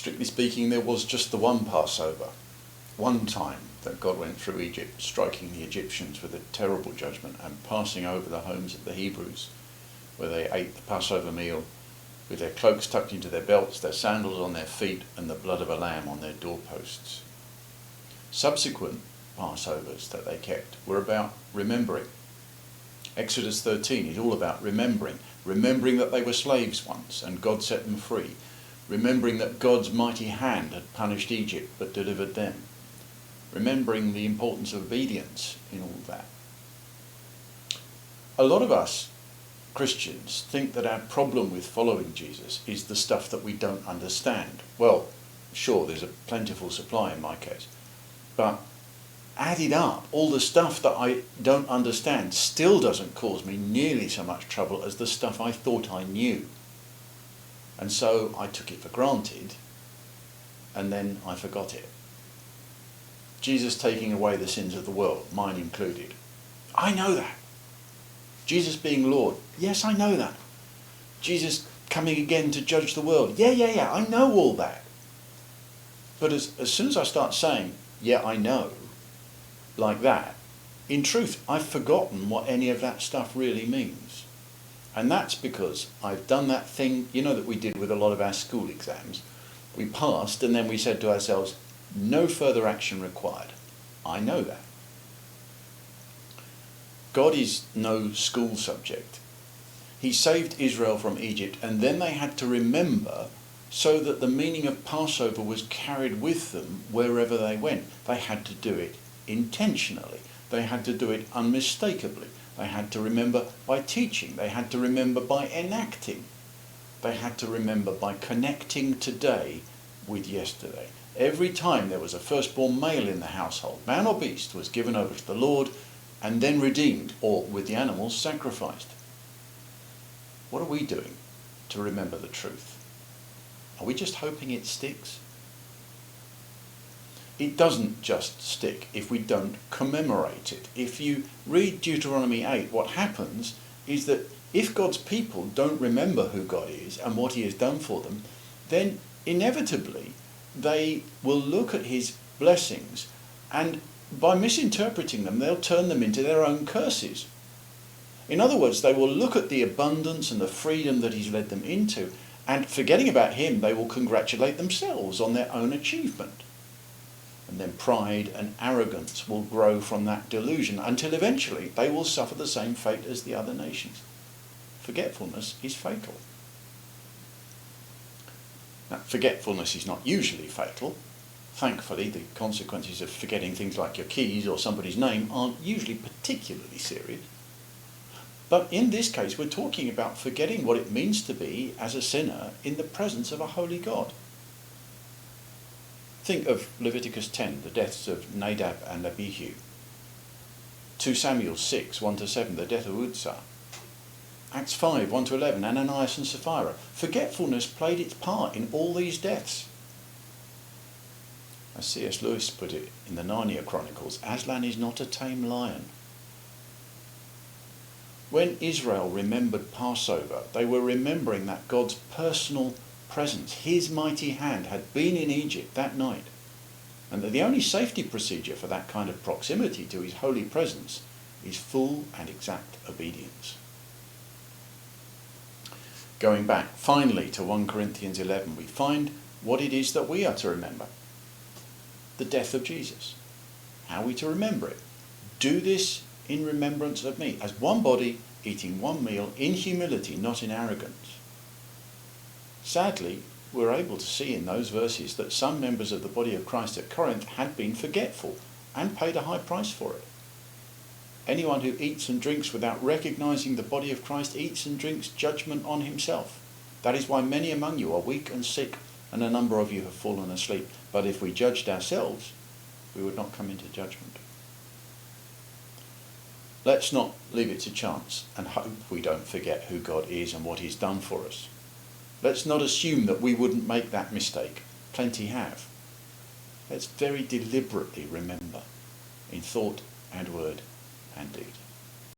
Strictly speaking, there was just the one Passover, one time that God went through Egypt, striking the Egyptians with a terrible judgment and passing over the homes of the Hebrews, where they ate the Passover meal with their cloaks tucked into their belts, their sandals on their feet, and the blood of a lamb on their doorposts. Subsequent Passovers that they kept were about remembering. Exodus 13 is all about remembering that they were slaves once and God set them free, remembering that God's mighty hand had punished Egypt but delivered them, remembering the importance of obedience in all that. A lot of us Christians think that our problem with following Jesus is the stuff that we don't understand. Well, sure, there's a plentiful supply in my case, but added up, all the stuff that I don't understand still doesn't cause me nearly so much trouble as the stuff I thought I knew. And so I took it for granted, and then I forgot it. Jesus taking away the sins of the world, mine included. I know that. Jesus being Lord. Yes, I know that. Jesus coming again to judge the world. Yeah, I know all that. But as soon as I start saying, yeah, I know, like that, in truth, I've forgotten what any of that stuff really means. And that's because I've done that thing, that we did with a lot of our school exams. We passed and then we said to ourselves, no further action required. I know that. God is no school subject. He saved Israel from Egypt and then they had to remember so that the meaning of Passover was carried with them wherever they went. They had to do it intentionally. They had to do it unmistakably. They had to remember by teaching. They had to remember by enacting. They had to remember by connecting today with yesterday. Every time there was a firstborn male in the household, man or beast, was given over to the Lord and then redeemed, or with the animals sacrificed. What are we doing to remember the truth? Are we just hoping it sticks? It doesn't just stick if we don't commemorate it. If you read Deuteronomy 8, what happens is that if God's people don't remember who God is and what he has done for them, then inevitably they will look at his blessings and by misinterpreting them, they'll turn them into their own curses. In other words, they will look at the abundance and the freedom that he's led them into, and forgetting about him, they will congratulate themselves on their own achievement. And then pride and arrogance will grow from that delusion until eventually they will suffer the same fate as the other nations. Forgetfulness is fatal. Now, forgetfulness is not usually fatal. Thankfully, the consequences of forgetting things like your keys or somebody's name aren't usually particularly serious. But in this case, we're talking about forgetting what it means to be as a sinner in the presence of a holy God. Think of Leviticus 10, the deaths of Nadab and Abihu. 2 Samuel 6, 1-7, the death of Uzzah. Acts 5, 1-11, Ananias and Sapphira. Forgetfulness played its part in all these deaths. As C.S. Lewis put it in the Narnia Chronicles, Aslan is not a tame lion. When Israel remembered Passover, they were remembering that God's personal presence, his mighty hand, had been in Egypt that night, and that the only safety procedure for that kind of proximity to his holy presence is full and exact obedience. Going back finally to 1 Corinthians 11, we find what it is that we are to remember. The death of Jesus. How are we to remember it? Do this in remembrance of me, as one body, eating one meal, in humility, not in arrogance. Sadly, we're able to see in those verses that some members of the body of Christ at Corinth had been forgetful and paid a high price for it. Anyone who eats and drinks without recognizing the body of Christ eats and drinks judgment on himself. That is why many among you are weak and sick, and a number of you have fallen asleep. But if we judged ourselves, we would not come into judgment. Let's not leave it to chance and hope we don't forget who God is and what he's done for us. Let's not assume that we wouldn't make that mistake. Plenty have. Let's very deliberately remember in thought and word and deed.